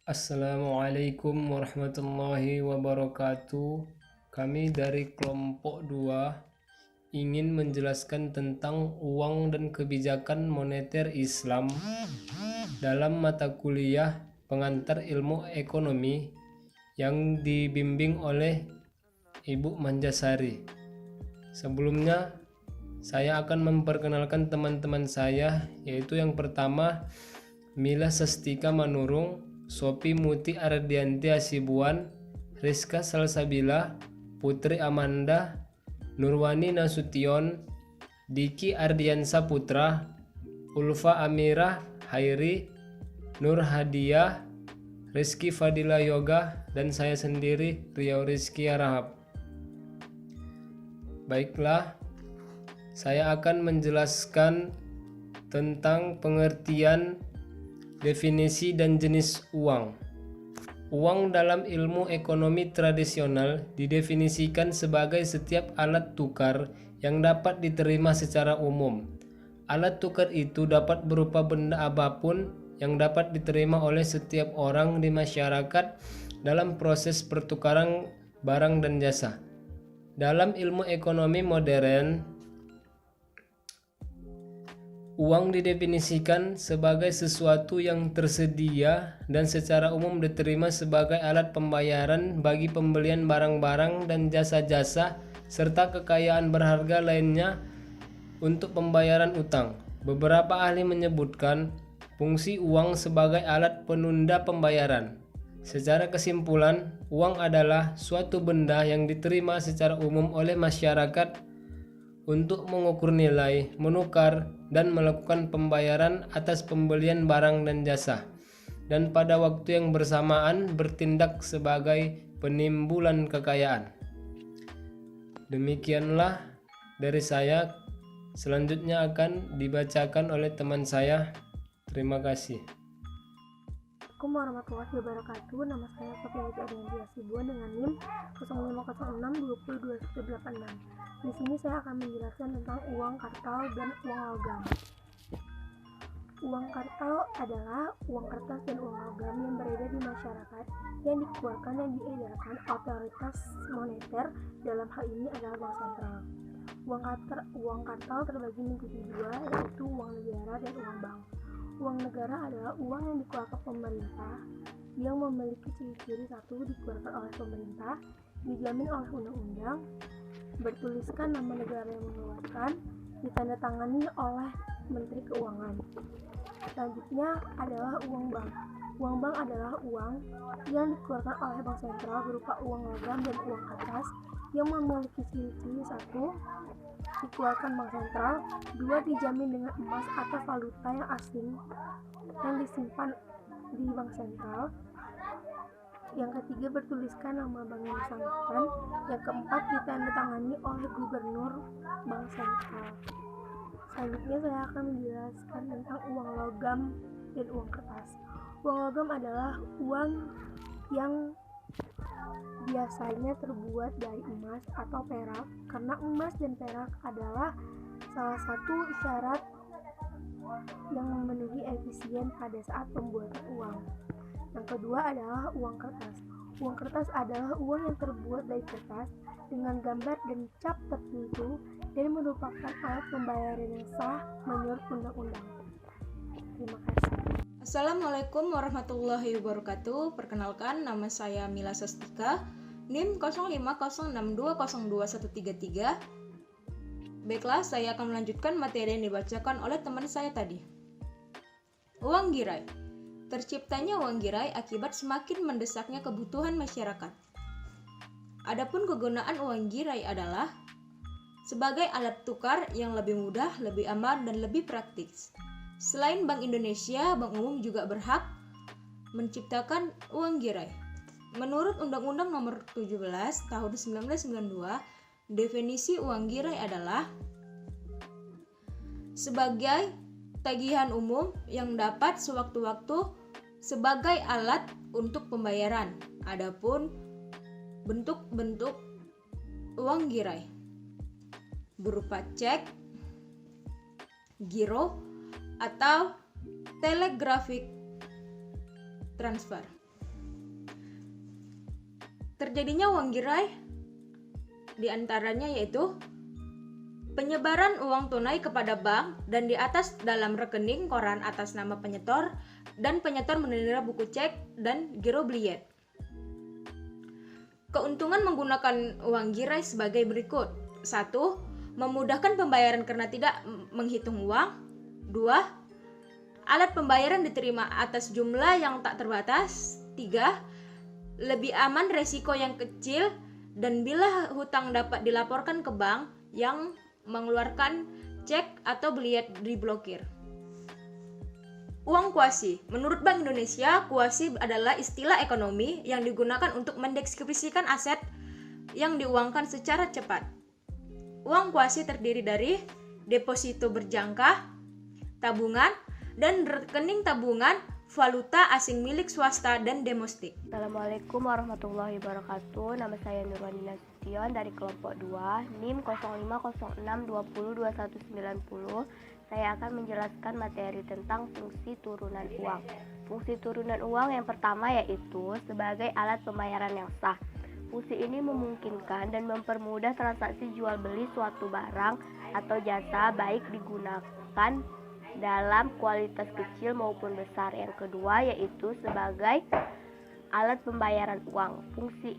Assalamualaikum warahmatullahi wabarakatuh. Kami dari kelompok 2 ingin menjelaskan tentang uang dan kebijakan moneter Islam dalam mata kuliah pengantar ilmu ekonomi yang dibimbing oleh Ibu Manjasari. Sebelumnya, saya akan memperkenalkan teman-teman saya, yaitu yang pertama Mila Sastika Manurung, Sophie Muti Ardianti Asibuan, Rizka Salsabila, Putri Amanda, Nurwani Nasution, Diki Ardiansa Putra, Ulfa Amira Hairi, Nur Hadiah, Rizky Fadila Yoga, dan saya sendiri Riau Rizky Arahap. Baiklah, saya akan menjelaskan tentang pengertian, definisi, dan jenis uang. Uang dalam ilmu ekonomi tradisional didefinisikan sebagai setiap alat tukar yang dapat diterima secara umum. Alat tukar itu dapat berupa benda apapun yang dapat diterima oleh setiap orang di masyarakat dalam proses pertukaran barang dan jasa. Dalam ilmu ekonomi modern, uang didefinisikan sebagai sesuatu yang tersedia dan secara umum diterima sebagai alat pembayaran bagi pembelian barang-barang dan jasa-jasa serta kekayaan berharga lainnya untuk pembayaran utang. Beberapa ahli menyebutkan fungsi uang sebagai alat penunda pembayaran. Secara kesimpulan, uang adalah suatu benda yang diterima secara umum oleh masyarakat untuk mengukur nilai, menukar, dan melakukan pembayaran atas pembelian barang dan jasa, dan pada waktu yang bersamaan bertindak sebagai penimbulan kekayaan. Demikianlah dari saya. Selanjutnya akan dibacakan oleh teman saya. Terima kasih. Assalamualaikum warahmatullahi wabarakatuh. Nama saya Sophia Muti Ardianti Asibuan dengan NIM 0506 Di sini saya akan menjelaskan tentang uang kartal dan uang logam. Uang kartal adalah uang kertas dan uang logam yang beredar di masyarakat yang dikeluarkan dan diedarkan otoritas moneter, dalam hal ini adalah bank sentral. Uang kartal terbagi menjadi dua, yaitu uang negara dan uang bank. Uang negara adalah uang yang dikeluarkan pemerintah yang memiliki ciri-ciri: satu, dikeluarkan oleh pemerintah, dijamin oleh undang-undang, bertuliskan nama negara yang mengeluarkan, ditandatangani oleh Menteri Keuangan. Selanjutnya adalah uang bank. Uang bank adalah uang yang dikeluarkan oleh bank sentral berupa uang logam dan uang kertas yang memiliki ciri-ciri: satu, dikeluarkan bank sentral, dua, dijamin dengan emas atau valuta yang asing yang disimpan di bank sentral, yang ketiga bertuliskan nama bank yang bersangkutan, yang keempat ditandatangani oleh gubernur bank sentral. Selanjutnya saya akan menjelaskan tentang uang logam dan uang kertas. Uang logam adalah uang yang biasanya terbuat dari emas atau perak, karena emas dan perak adalah salah satu syarat yang memenuhi efisien pada saat pembuatan uang. Yang kedua adalah uang kertas. Uang kertas adalah uang yang terbuat dari kertas dengan gambar dan cap tertentu dan merupakan alat pembayaran yang sah menurut undang-undang. Terima kasih. Assalamualaikum warahmatullahi wabarakatuh. Perkenalkan, nama saya Mila Sastika, NIM 0506202133. Baiklah, saya akan melanjutkan materi yang dibacakan oleh teman saya tadi. Uang girai. Terciptanya uang girai akibat semakin mendesaknya kebutuhan masyarakat. Adapun kegunaan uang girai adalah sebagai alat tukar yang lebih mudah, lebih aman, dan lebih praktis. Selain Bank Indonesia, Bank Umum juga berhak menciptakan uang girai. Menurut Undang-Undang Nomor 17 Tahun 1992, definisi uang girai adalah sebagai tagihan umum yang dapat sewaktu-waktu sebagai alat untuk pembayaran. Adapun bentuk-bentuk uang girai berupa cek, giro, atau telegraphic transfer. terjadinya uang girai di antaranya yaitu penyebaran uang tunai kepada bank dan di atas dalam rekening koran atas nama penyetor, dan penyetor menerima buku cek dan giro bliet. Keuntungan menggunakan uang girai sebagai berikut. 1. Memudahkan pembayaran karena tidak menghitung uang. 2. Alat pembayaran diterima atas jumlah yang tak terbatas. 3. Lebih aman, resiko yang kecil, dan bila hutang dapat dilaporkan ke bank yang mengeluarkan cek atau bliet diblokir. Uang kuasi. Menurut Bank Indonesia, kuasi adalah istilah ekonomi yang digunakan untuk mendeskripsikan aset yang diuangkan secara cepat. Uang kuasi terdiri dari deposito berjangka, tabungan, dan rekening tabungan valuta asing milik swasta dan domestik. Assalamualaikum warahmatullahi wabarakatuh. Nama saya Nurwani Nasution dari kelompok 2, NIM 0506202190. Saya akan menjelaskan materi tentang fungsi turunan uang. Fungsi turunan uang yang pertama yaitu sebagai alat pembayaran yang sah. Fungsi ini memungkinkan dan mempermudah transaksi jual beli suatu barang atau jasa, baik digunakan dalam kualitas kecil maupun besar. Yang kedua yaitu sebagai alat pembayaran uang. Fungsi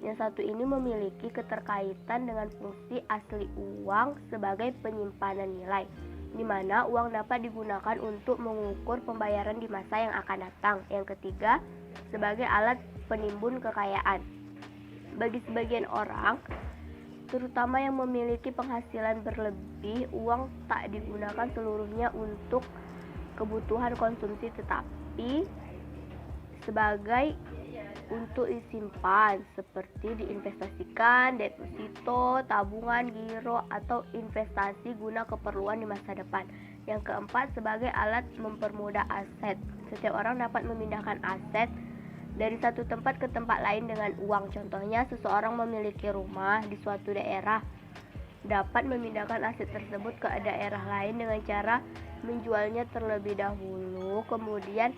yang satu ini memiliki keterkaitan dengan fungsi asli uang sebagai penyimpanan nilai, di mana uang dapat digunakan untuk mengukur pembayaran di masa yang akan datang. Yang ketiga, sebagai alat penimbun kekayaan. Bagi sebagian orang, terutama yang memiliki penghasilan berlebih, uang tak digunakan seluruhnya untuk kebutuhan konsumsi, tetapi sebagai untuk disimpan, seperti diinvestasikan, deposito, tabungan, giro, atau investasi guna keperluan di masa depan. Yang keempat, sebagai alat mempermudah aset. Setiap orang dapat memindahkan aset dari satu tempat ke tempat lain dengan uang. Contohnya, seseorang memiliki rumah di suatu daerah, dapat memindahkan aset tersebut ke daerah lain dengan cara menjualnya terlebih dahulu, kemudian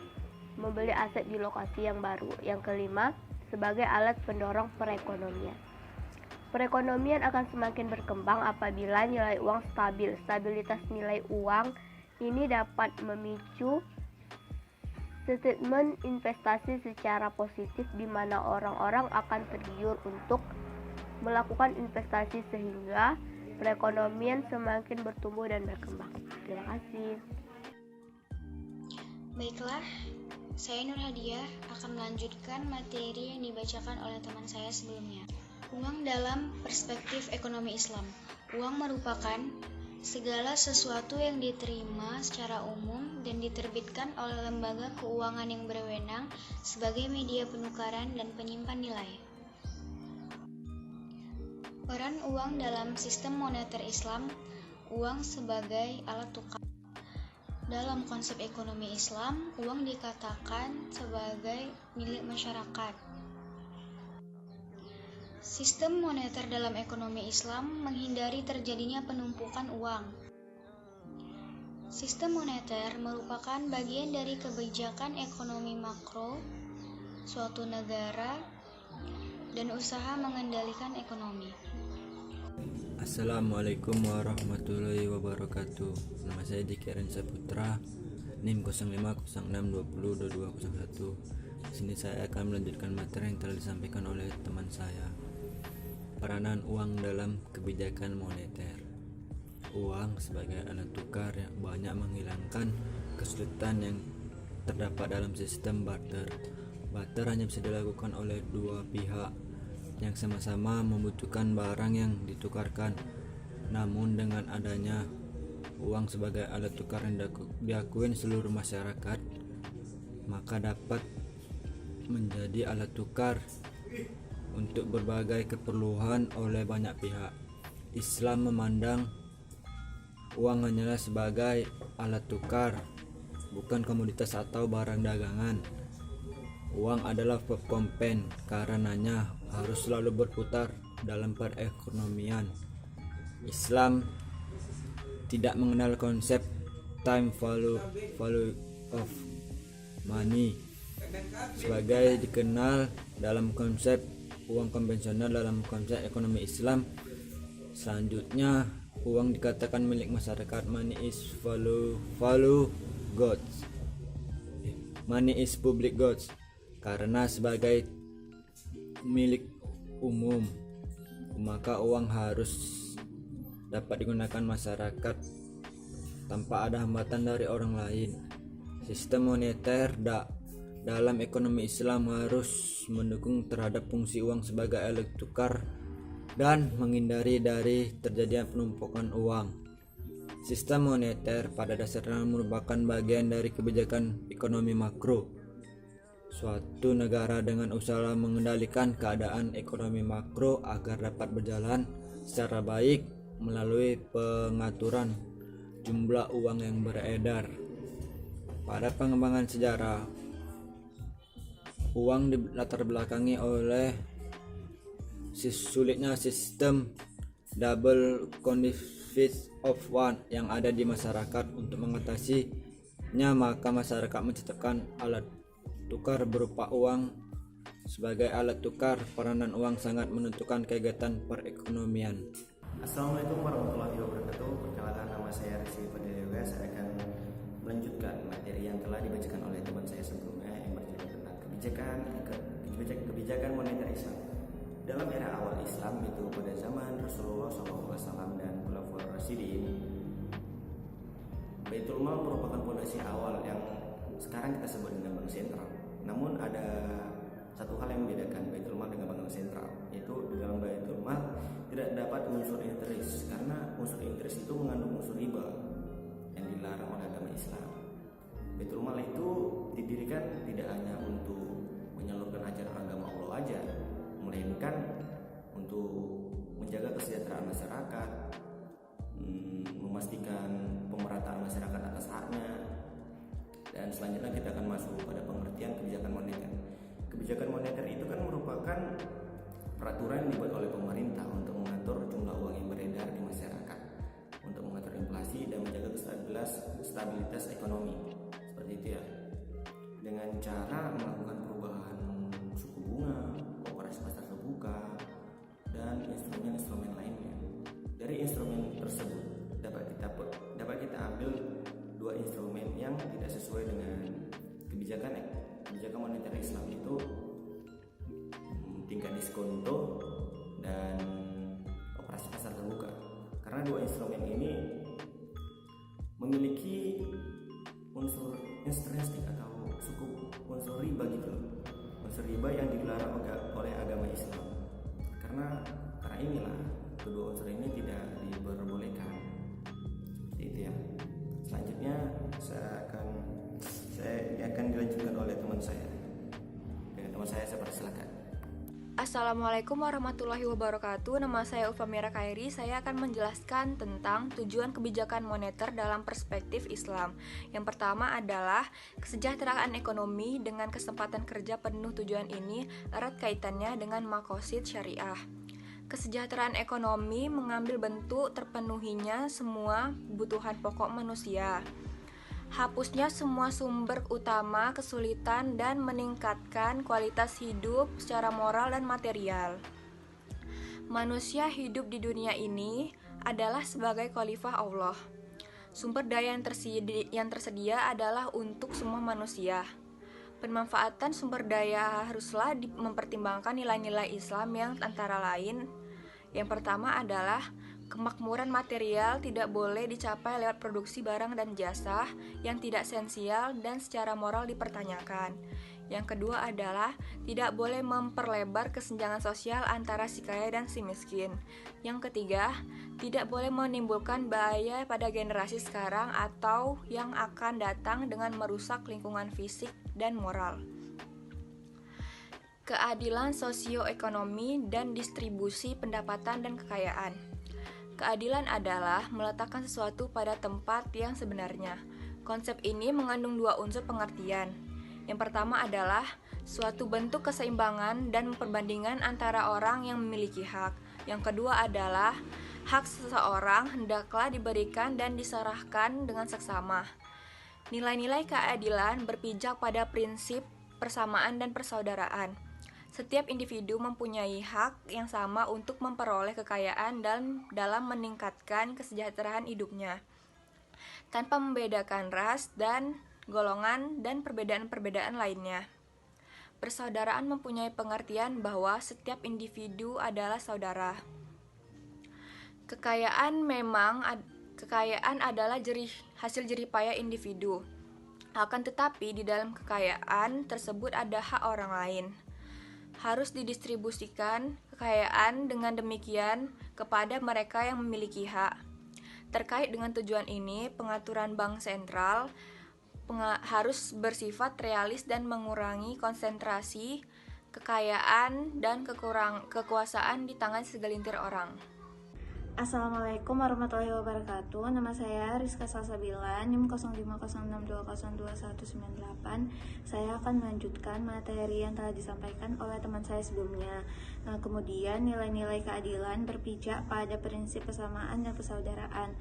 membeli aset di lokasi yang baru. Yang kelima, sebagai alat pendorong perekonomian. Perekonomian akan semakin berkembang apabila nilai uang stabil. Stabilitas nilai uang ini dapat memicu statement investasi secara positif, di mana orang-orang akan tergiur untuk melakukan investasi sehingga perekonomian semakin bertumbuh dan berkembang. Terima kasih. Baiklah, saya Nur Hadiah akan melanjutkan materi yang dibacakan oleh teman saya sebelumnya. Uang dalam perspektif ekonomi Islam. Uang merupakan segala sesuatu yang diterima secara umum dan diterbitkan oleh lembaga keuangan yang berwenang sebagai media penukaran dan penyimpan nilai. Peran uang dalam sistem moneter Islam. Uang sebagai alat tukar. Dalam konsep ekonomi Islam, uang dikatakan sebagai milik masyarakat. Sistem moneter dalam ekonomi Islam menghindari terjadinya penumpukan uang. Sistem moneter merupakan bagian dari kebijakan ekonomi makro suatu negara dan usaha mengendalikan ekonomi. Assalamualaikum warahmatullahi wabarakatuh. Nama saya Diki Rensa Putra, NIM 0506202201. Di sini saya akan melanjutkan materi yang telah disampaikan oleh teman saya. Peranan uang dalam kebijakan moneter. Uang sebagai alat tukar yang banyak menghilangkan kesulitan yang terdapat dalam sistem barter. Barter hanya bisa dilakukan oleh dua pihak yang sama-sama membutuhkan barang yang ditukarkan. Namun dengan adanya uang sebagai alat tukar yang diakui seluruh masyarakat, maka dapat menjadi alat tukar untuk berbagai keperluan oleh banyak pihak. Islam memandang uang hanyalah sebagai alat tukar, bukan komoditas atau barang dagangan. Uang adalah pempen, karenanya harus selalu berputar dalam perekonomian. Islam tidak mengenal konsep time value of money sebagai dikenal dalam konsep uang konvensional dalam konsep ekonomi Islam. Selanjutnya, uang dikatakan milik masyarakat. Money is value goods. Money is public goods karena sebagai milik umum, maka uang harus dapat digunakan masyarakat tanpa ada hambatan dari orang lain. Sistem moneter dalam ekonomi Islam harus mendukung terhadap fungsi uang sebagai alat tukar dan menghindari dari terjadinya penumpukan uang. Sistem moneter pada dasarnya merupakan bagian dari kebijakan ekonomi makro. Suatu negara dengan usaha mengendalikan keadaan ekonomi makro agar dapat berjalan secara baik melalui pengaturan jumlah uang yang beredar. Pada pengembangan sejarah, uang dilatar belakangi oleh sulitnya sistem double counterfeit of one yang ada di masyarakat. Untuk mengatasinya, maka masyarakat menciptakan alat tukar berupa uang. Sebagai alat tukar, peranan uang sangat menentukan kegiatan perekonomian. Assalamualaikum warahmatullahi wabarakatuh. Perkenalkan, nama saya Rizky Fadil. Saya akan melanjutkan materi yang telah dibacakan oleh teman saya sebelumnya yang berjudul tentang kebijakan moneter Islam. Dalam era awal Islam, itu pada zaman Rasulullah SAW dan Khulafaur Rasyidin, Baitul Mal merupakan fondasi awal yang sekarang kita sebut dengan bank sentral. Namun ada satu hal yang membedakan Baitul Mal dengan bank sentral, yaitu di dalam Baitul Mal tidak dapat unsur interest, karena unsur interest itu mengandung unsur riba yang dilarang oleh agama Islam. Baitul Mal itu didirikan tidak hanya untuk menyalurkan ajaran agama Allah aja, melainkan untuk menjaga kesejahteraan masyarakat, memastikan pemerataan masyarakat atas haknya. Dan selanjutnya kita akan masuk pada pengertian kebijakan moneter. Kebijakan moneter itu kan merupakan peraturan yang dibuat oleh pemerintah untuk mengatur jumlah uang yang beredar di masyarakat, untuk mengatur inflasi dan menjaga stabilitas ekonomi. Seperti itu ya. Dengan cara melakukan perubahan suku bunga, operasi pasar terbuka, dan instrumen-instrumen lainnya. Dari instrumen tersebut dapat kita ambil dua instrumen yang tidak sesuai dengan kebijakan moneter Islam, itu tingkat diskonto dan operasi pasar terbuka. Karena dua instrumen ini memiliki unsur intrinsik atau unsur riba gitu loh. Unsur riba yang dilarang oleh agama Islam. Karena inilah kedua unsur ini tidak diperbolehkan. Seperti itu ya. Selanjutnya saya akan dilanjutkan oleh teman saya. Teman saya persilakan. Assalamualaikum warahmatullahi wabarakatuh. Nama saya Ufamira Khairi. Saya akan menjelaskan tentang tujuan kebijakan moneter dalam perspektif Islam. Yang pertama adalah kesejahteraan ekonomi. Dengan kesempatan kerja penuh, tujuan ini erat kaitannya dengan maqasid syariah. Kesejahteraan ekonomi mengambil bentuk terpenuhinya semua kebutuhan pokok manusia, hapusnya semua sumber utama kesulitan, dan meningkatkan kualitas hidup secara moral dan material. Manusia hidup di dunia ini adalah sebagai khalifah Allah. Sumber daya yang tersedia adalah untuk semua manusia. Pemanfaatan sumber daya haruslah mempertimbangkan nilai-nilai Islam yang antara lain, yang pertama adalah kemakmuran material tidak boleh dicapai lewat produksi barang dan jasa yang tidak esensial dan secara moral dipertanyakan. Yang kedua adalah tidak boleh memperlebar kesenjangan sosial antara si kaya dan si miskin. Yang ketiga, tidak boleh menimbulkan bahaya pada generasi sekarang atau yang akan datang dengan merusak lingkungan fisik dan moral. Keadilan sosioekonomi dan distribusi pendapatan dan kekayaan. Keadilan adalah meletakkan sesuatu pada tempat yang sebenarnya. Konsep ini mengandung dua unsur pengertian. Yang pertama adalah suatu bentuk keseimbangan dan perbandingan antara orang yang memiliki hak. Yang kedua adalah hak seseorang hendaklah diberikan dan diserahkan dengan seksama. Nilai-nilai keadilan berpijak pada prinsip persamaan dan persaudaraan. Setiap individu mempunyai hak yang sama untuk memperoleh kekayaan dan dalam meningkatkan kesejahteraan hidupnya, tanpa membedakan ras dan golongan dan perbedaan-perbedaan lainnya. Persaudaraan mempunyai pengertian bahwa setiap individu adalah saudara. Kekayaan adalah hasil jerih payah individu. Akan tetapi di dalam kekayaan tersebut ada hak orang lain. Harus didistribusikan kekayaan dengan demikian kepada mereka yang memiliki hak. Terkait dengan tujuan ini, pengaturan bank sentral harus bersifat realis dan mengurangi konsentrasi kekayaan dan kekuasaan di tangan segelintir orang. Assalamualaikum warahmatullahi wabarakatuh. Nama saya Rizka Salsabila, NIM 050620021198. Saya akan melanjutkan materi yang telah disampaikan oleh teman saya sebelumnya. Kemudian nilai-nilai keadilan berpijak pada prinsip kesamaan dan persaudaraan.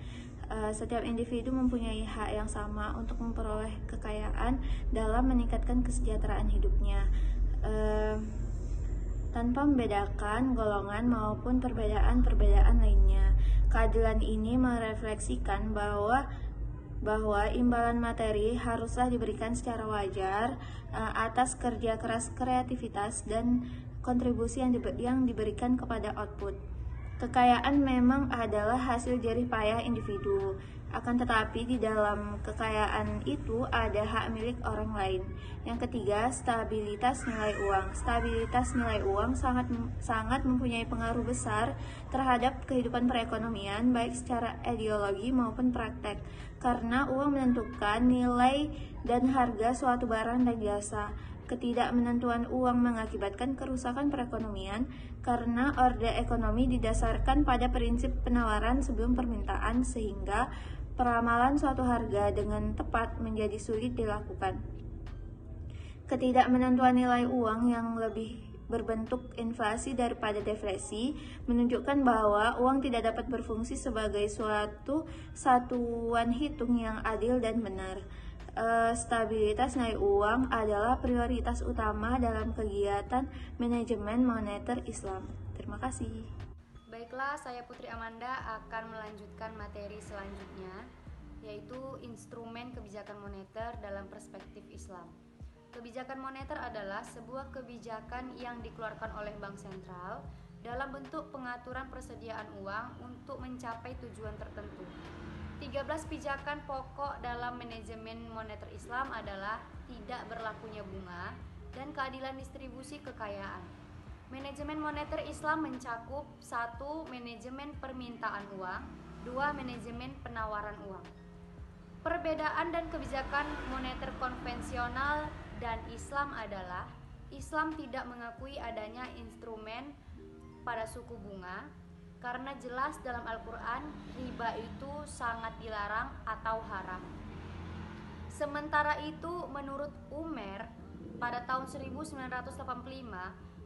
Setiap individu mempunyai hak yang sama untuk memperoleh kekayaan dalam meningkatkan kesejahteraan hidupnya, tanpa membedakan golongan maupun perbedaan-perbedaan lainnya. Keadilan ini merefleksikan bahwa imbalan materi haruslah diberikan secara wajar atas kerja keras, kreativitas, dan kontribusi yang diberikan kepada output. Kekayaan memang adalah hasil jerih payah individu, akan tetapi di dalam kekayaan itu ada hak milik orang lain. Yang ketiga, stabilitas nilai uang. Stabilitas nilai uang sangat mempunyai pengaruh besar terhadap kehidupan perekonomian, baik secara ideologi maupun praktek, karena uang menentukan nilai dan harga suatu barang dan jasa. Ketidakmenentuan uang mengakibatkan kerusakan perekonomian karena orde ekonomi didasarkan pada prinsip penawaran sebelum permintaan, sehingga peramalan suatu harga dengan tepat menjadi sulit dilakukan. Ketidakmenentuan nilai uang yang lebih berbentuk inflasi daripada deflasi menunjukkan bahwa uang tidak dapat berfungsi sebagai suatu satuan hitung yang adil dan benar. Stabilitas nilai uang adalah prioritas utama dalam kegiatan manajemen moneter Islam. Terima kasih. Baiklah, saya Putri Amanda akan melanjutkan materi selanjutnya, yaitu instrumen kebijakan moneter dalam perspektif Islam. Kebijakan moneter adalah sebuah kebijakan yang dikeluarkan oleh bank sentral dalam bentuk pengaturan persediaan uang untuk mencapai tujuan tertentu. 13 pijakan pokok dalam manajemen moneter Islam adalah tidak berlakunya bunga dan keadilan distribusi kekayaan. Manajemen moneter Islam mencakup 1. Manajemen permintaan uang, 2. Manajemen penawaran uang. Perbedaan dan kebijakan moneter konvensional dan Islam adalah Islam tidak mengakui adanya instrumen pada suku bunga, karena jelas dalam Al-Quran riba itu sangat dilarang atau haram. Sementara itu menurut Umer pada tahun 1985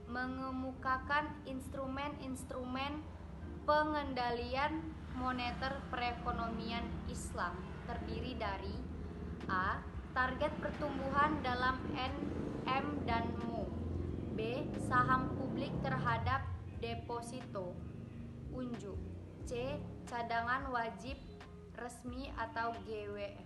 mengemukakan instrumen-instrumen pengendalian moneter perekonomian Islam terdiri dari A. Target pertumbuhan dalam NM dan MU, B. Saham publik terhadap deposito unjuk, C. Cadangan wajib resmi atau GWR.